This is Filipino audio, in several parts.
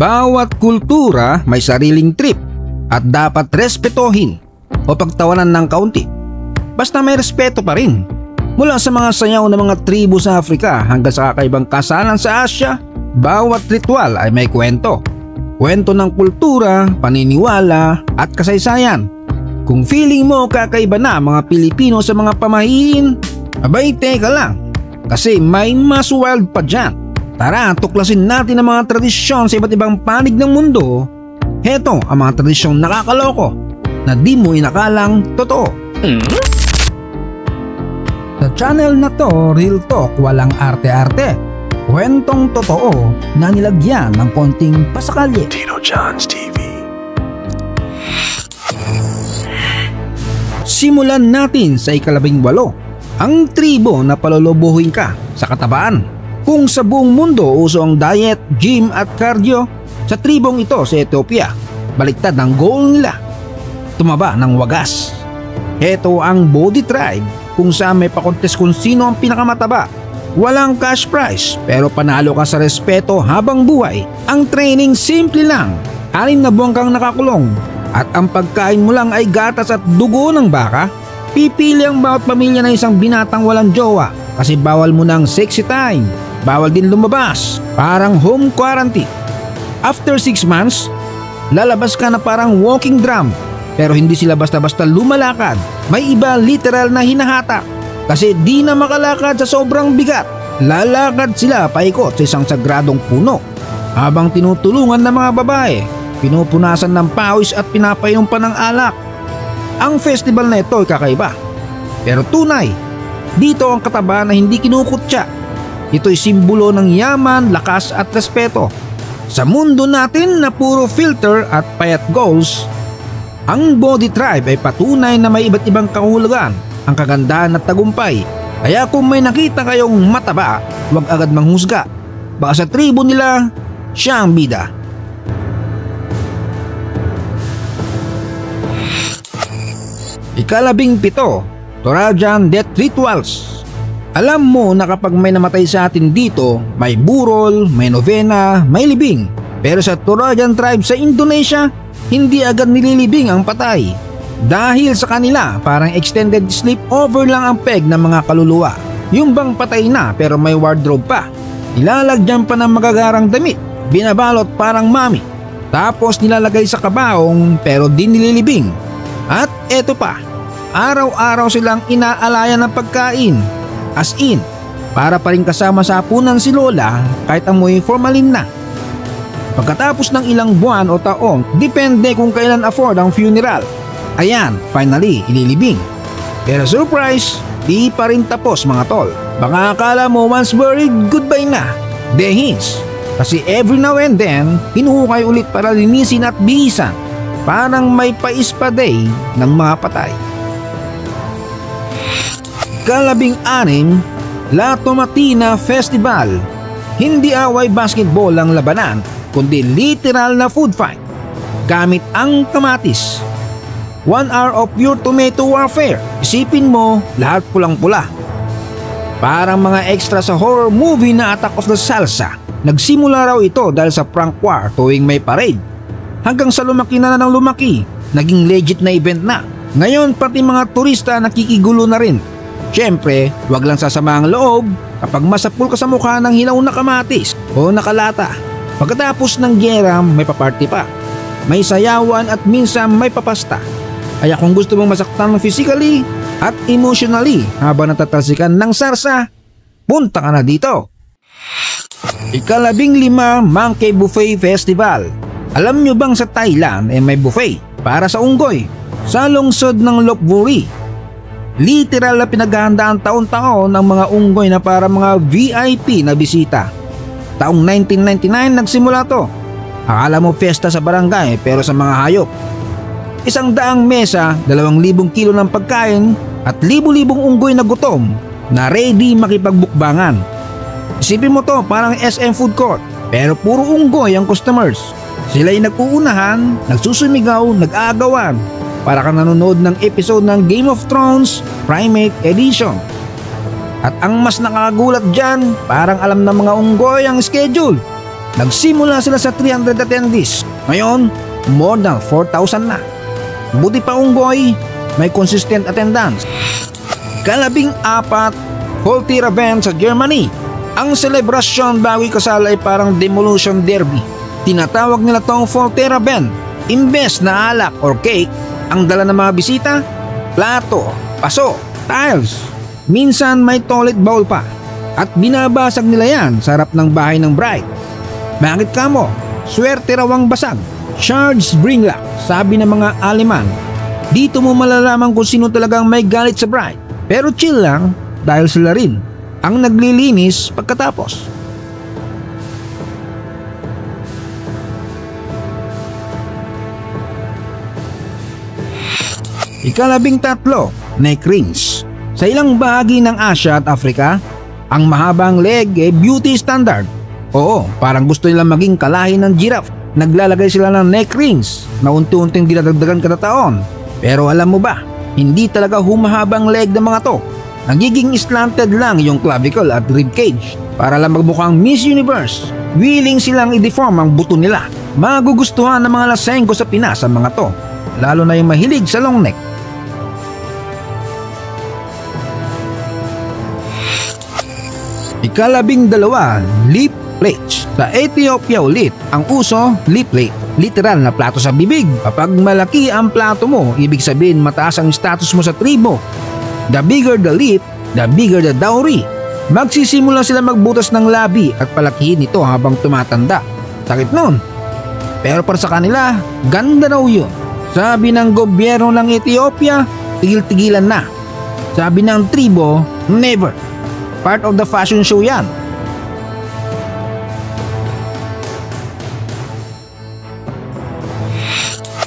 Bawat kultura may sariling trip at dapat respetohin o pagtawanan ng kaunti. Basta may respeto pa rin. Mula sa mga sayaw ng mga tribo sa Africa hanggang sa kakaibang kasalan sa Asya, bawat ritual ay may kwento. Kwento ng kultura, paniniwala at kasaysayan. Kung feeling mo kakaiba na mga Pilipino sa mga pamahiin, abay teka lang, kasi may mas wild pa dyan. Tara, tuklasin natin ang mga tradisyon sa iba't ibang panig ng mundo. Heto ang mga tradisyong nakakaloko na di mo inakalang totoo. Sa channel na to, Real Talk, walang arte-arte. Kwentong totoo na nilagyan ng konting pasakalye. Tito John's TV. Simulan natin sa ika-18, ang tribo na palolobohin ka sa katabaan. Kung sa buong mundo uso ang diet, gym at cardio, sa tribong ito sa Ethiopia, baliktad ang goal nila: tumaba ng wagas. Ito ang body tribe, kung saan may pakontes kung sino ang pinakamataba. Walang cash prize pero panalo ka sa respeto habang buhay. Ang training simple lang, 6 na buwan kang nakakulong at ang pagkain mo lang ay gatas at dugo ng baka. Pipili ang bawat pamilya na isang binatang walang jowa kasi bawal mo ng sexy time. Bawal din lumabas, parang home quarantine. After 6 months, lalabas ka na parang walking drum. Pero hindi sila basta-basta lumalakad. May iba literal na hinahatak kasi di na makalakad sa sobrang bigat. Lalakad sila paikot sa isang sagradong puno habang tinutulungan ng mga babae. Pinupunasan ng pawis at pinapainom pa ng alak. Ang festival na ito ay kakaiba pero tunay. Dito ang kataba na hindi kinukutya. Ito'y simbolo ng yaman, lakas at respeto. Sa mundo natin na puro filter at payat goals, ang body tribe ay patunay na may iba't ibang kahulugan, ang kagandahan at tagumpay. Kaya kung may nakita kayong mataba, huwag agad manghusga. Baka sa tribo nila, siya ang bida. Ika-17, Torajan Death Rituals. Alam mo na kapag may namatay sa atin dito, may burol, may novena, may libing. Pero sa Torajan tribe sa Indonesia, hindi agad nililibing ang patay. Dahil sa kanila, parang extended sleepover lang ang peg ng mga kaluluwa. Yung bang patay na pero may wardrobe pa. Ilalagyan pa ng magagarang damit, binabalot parang mami. Tapos nilalagay sa kabaong pero di nililibing. At eto pa, araw-araw silang inaalayan ng pagkain. As in, para pa rin kasama sa hapunan si Lola kahit amoy formalin na. Pagkatapos ng ilang buwan o taong, depende kung kailan afford ang funeral. Ayan, finally, ililibing. Pero surprise, di pa rin tapos mga tol. Baka akala mo once buried, goodbye na. The hints. Kasi every now and then, hinuhukay ulit para linisin at bihisan. Parang may pa-ispa day ng mga patay. Ika-16, La Tomatina Festival. Hindi away basketball ang labanan, kundi literal na food fight. Gamit ang kamatis. 1 hour of pure tomato warfare. Isipin mo, lahat pulang-pula. Parang mga extra sa horror movie na Attack of the Salsa. Nagsimula raw ito dahil sa prank war tuwing may parade. Hanggang sa lumaki na ng lumaki, naging legit na event na. Ngayon pati mga turista nakikigulo na rin. Siyempre, wag lang sasama ang loob kapag masapul ka sa mukha ng hilaw na kamatis o nakalata. Pagkatapos ng gyera, may paparty pa. May sayawan at minsan may papasta. Kaya kung gusto mong masaktan physically at emotionally habang natatalsikan ng sarsa, punta ka na dito. Ika-15, Monkey Buffet Festival. Alam nyo bang sa Thailand may buffet para sa unggoy sa lungsod ng Lopburi? Literal na pinaghahandaan taon-taon ng mga unggoy na para mga VIP na bisita. Taong 1999 nagsimula to. Akala mo fiesta sa barangay pero sa mga hayop. 100 mesa, 2,000 kilo ng pagkain at libu-libong unggoy na gutom na ready makipagbukbangan. Isipin mo to parang SM food court pero puro unggoy ang customers. Sila'y nag-uunahan, nagsusumigaw, nag-aagawan. Para kang nanonood ng episode ng Game of Thrones Primate Edition. At ang mas nakakagulat dyan, parang alam ng mga unggoy ang schedule. Nagsimula sila sa 300 attendees. Ngayon, more than 4,000 na. Buti pa Unggoy, may consistent attendance. Ikalabing-4, Volkswagen sa Germany. Ang selebrasyon bago ikasal ay parang demolition derby. Tinatawag nila tong Volkswagen. Imbes na alak or cake, ang dala ng mga bisita, plato, paso, tiles. Minsan may toilet bowl pa. At binabasag nila yan sa harap ng bahay ng bride. Bakit ka mo? Swerte raw ang basag. Charles Bringlack, sabi ng mga Aleman. Dito mo malalaman kung sino talagang may galit sa bride. Pero chill lang dahil sila rin ang naglilinis pagkatapos. Ikalabing-3, neck rings. Sa ilang bahagi ng Asia at Africa, ang mahabang leg ay beauty standard. Oo, parang gusto nilang maging kalahi ng giraffe. Naglalagay sila ng neck rings na unti-unting dinadagdagan kada taon. Pero alam mo ba, hindi talaga humahabang leg ng mga to. Nagiging slanted lang yung clavicle at ribcage para lang magmukhang Miss Universe. Willing silang i-deform ang buto nila. Magugustuhan ng mga lasengko sa Pinas ang mga to, lalo na yung mahilig sa long neck. Ikalabing-2, lip plates. Sa Ethiopia ulit, ang uso, lip plate. Literal na plato sa bibig. Kapag malaki ang plato mo, ibig sabihin mataas ang status mo sa tribo. The bigger the lip, the bigger the dowry. Magsisimula sila magbutas ng labi at palakihin ito habang tumatanda. Sakit nun. Pero para sa kanila, ganda raw yun. Sabi ng gobyerno ng Ethiopia, tigil-tigilan na. Sabi ng tribo, never. Part of the fashion show yan.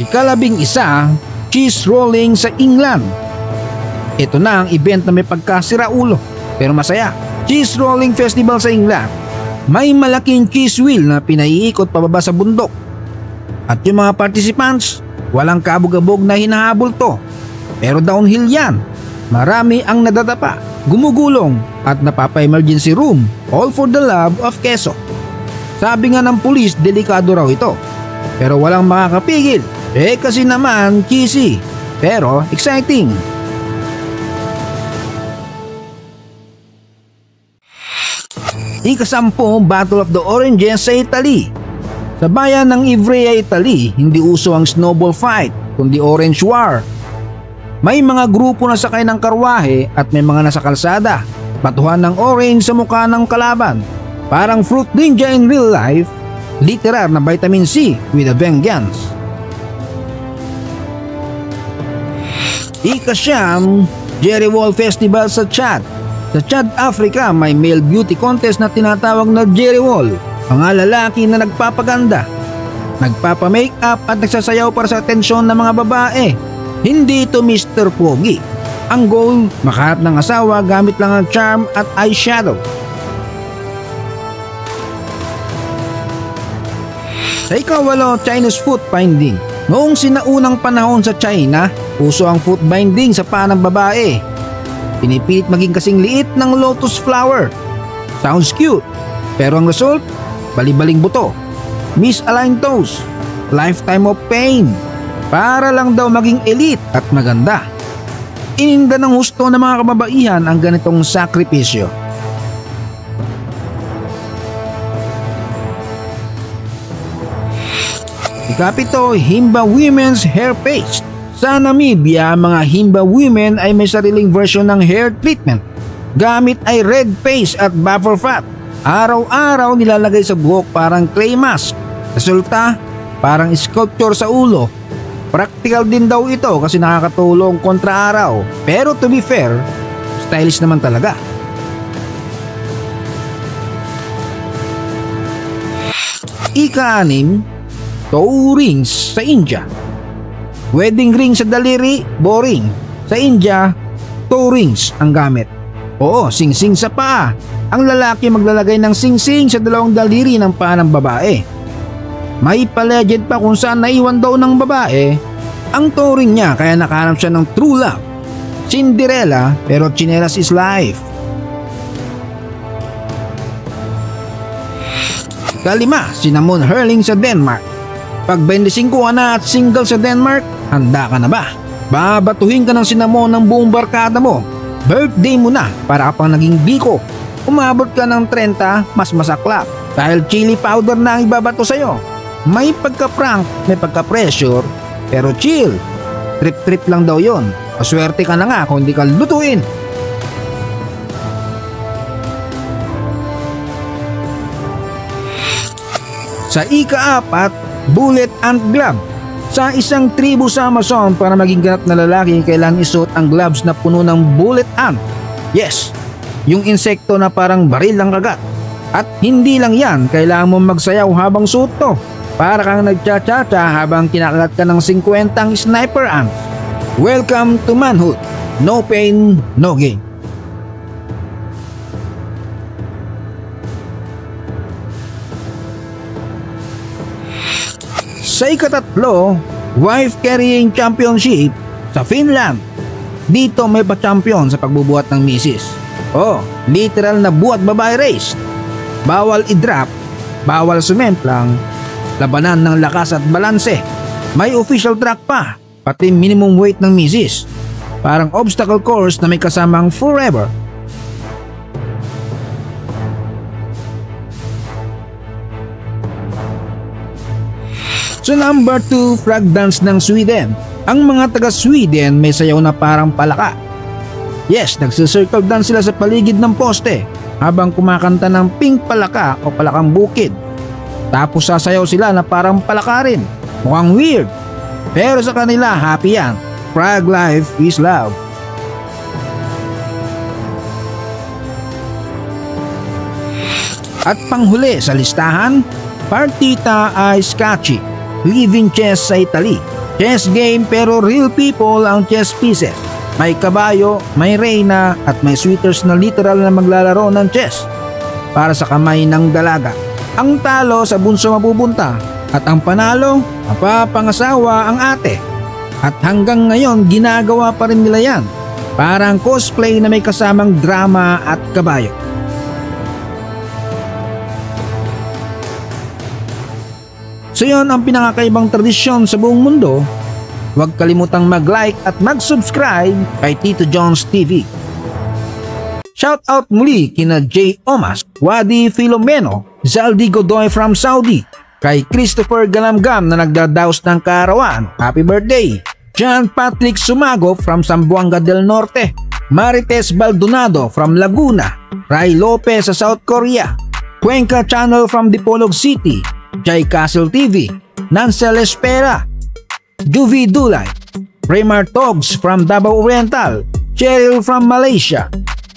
Ikalabing-1, cheese rolling sa England. Ito na ang event na may pagkasiraulo pero masaya. Cheese rolling festival sa England. May malaking cheese wheel na pinaiikot pababa sa bundok. At yung mga participants, walang kabog-abog na hinahabol to. Pero downhill yan. Marami ang nadadapa, gumugulong at napapa-emergency room, all for the love of keso. Sabi nga ng pulis, delikado raw ito. Pero walang makakapigil. Kasi naman cheesy, pero exciting. Ika-10, Battle of the Oranges sa Italy. Sa bayan ng Ivrea, Italy, hindi uso ang snowball fight, kundi orange war. May mga grupo na sakay ng karwahe at may mga nasa kalsada. Batuhan ng orange sa mukha ng kalaban. Parang fruit ninja in real life, literal na vitamin C with a vengeance. Ika-9, Jerry Wall Festival sa Chad. Sa Chad, Africa, may male beauty contest na tinatawag na Jerry Wall. Mga lalaki na nagpapaganda, nagpapa-makeup at nagsasayaw para sa atensyon ng mga babae. Hindi ito Mr. Pogi. Ang goal, makahanap ng asawa gamit lang ang charm at eyeshadow. Sa ika-8, Chinese foot binding. Noong sinaunang panahon sa China, uso ang foot binding sa paa ng babae. Pinipilit maging kasing liit ng lotus flower. Sounds cute, pero ang result, bali-baling buto, misaligned toes, lifetime of pain. Para lang daw maging elite at maganda. Ininda ng husto ng mga kababaihan ang ganitong sakripisyo. Ika-7, Himba Women's Hair Paste. Sa Namibia, mga Himba women ay may sariling version ng hair treatment. Gamit ay red paste at buffer fat. Araw-araw nilalagay sa buhok parang clay mask. Resulta, parang sculpture sa ulo. Practical din daw ito kasi nakakatulong kontra araw. Pero to be fair, stylish naman talaga. Ika-6, toe rings sa India. Wedding ring sa daliri, boring. Sa India, toe rings ang gamit. Oo, sing-sing sa paa. Ang lalaki maglalagay ng sing-sing sa dalawang daliri ng paa ng babae. May pa-legend pa kung saan naiwan daw ng babae ang toe ring niya kaya nakahanap siya ng true love. Cinderella pero chinelas is life. Kalima, si Namon Hurling sa Denmark. Pag 25 ka na at single sa Denmark, handa ka na ba? Babatuhin ka ng sinamon ng buong barkada mo. Birthday mo na para ka pang naging biko. Umabot ka ng 30, mas masaklap dahil chili powder na ang ibabato sa'yo. May pagka-prank, may pagka-pressure, pero chill. Trip-trip lang daw yon. Maswerte ka na nga kung hindi ka lutuin. Sa ika-4, bullet ant glove. Sa isang tribo sa Amazon, para maging ganap na lalaki, kailangan isuot ang gloves na puno ng bullet ant. Yes, yung insekto na parang baril ang kagat. At hindi lang yan, kailangan mong magsayaw habang suot to. Para kang nagcha-cha-cha habang kinakagat ka ng 50 sniper ant. Welcome to manhood. No pain, no gain. Sa ika-3, wife carrying championship sa Finland. Dito may pa-champion sa pagbubuhat ng misis. Oh, literal na buhat babae race. Bawal i-drop, bawal sumemplang, labanan ng lakas at balanse. May official track pa, pati minimum weight ng misis. Parang obstacle course na may kasamang forever. So number 2, frog dance ng Sweden. Ang mga taga Sweden may sayaw na parang palaka. Yes, nagsi-circle dance sila sa paligid ng poste habang kumakanta ng pink palaka o palakang bukid. Tapos sasayaw sila na parang palaka rin. Mukhang weird. Pero sa kanila happy yan. Frog life is love. At panghuli sa listahan, partita ay scacchi. Living chess sa Italy. Chess game pero real people ang chess pieces. May kabayo, may reyna at may suitors na literal na maglalaro ng chess para sa kamay ng dalaga. Ang talo sa bunso mapupunta at ang panalo, mapapangasawa ang ate. At hanggang ngayon ginagawa pa rin nila yan. Parang cosplay na may kasamang drama at kabayo. So yun ang pinakakaibang tradisyon sa buong mundo. Huwag kalimutang mag-like at mag-subscribe kay Tito John's TV. Shoutout muli kina J. Omas, Wadi Filomeno, Zaldi Godoy from Saudi, kay Christopher Galamgam na nagdadaos ng kaarawan, happy birthday. John Patrick Sumago from Zamboanga del Norte, Marites Baldonado from Laguna, Ray Lopez sa South Korea, Cuenca Channel from Dipolog City, Jai Castle TV, Nancel Espera, Juvie Dulay, Raymar Togs from Davao Oriental, Cheryl from Malaysia,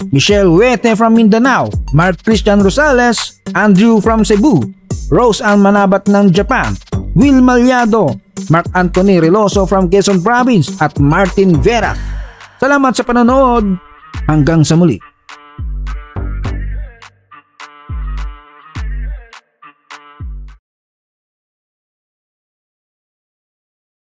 Michelle Wete from Mindanao, Mark Christian Rosales, Andrew from Cebu, Rose Ann Manabat ng Japan, Will Malyado, Mark Anthony Reloso from Quezon Province at Martin Vera. Salamat sa panonood. Hanggang sa muli.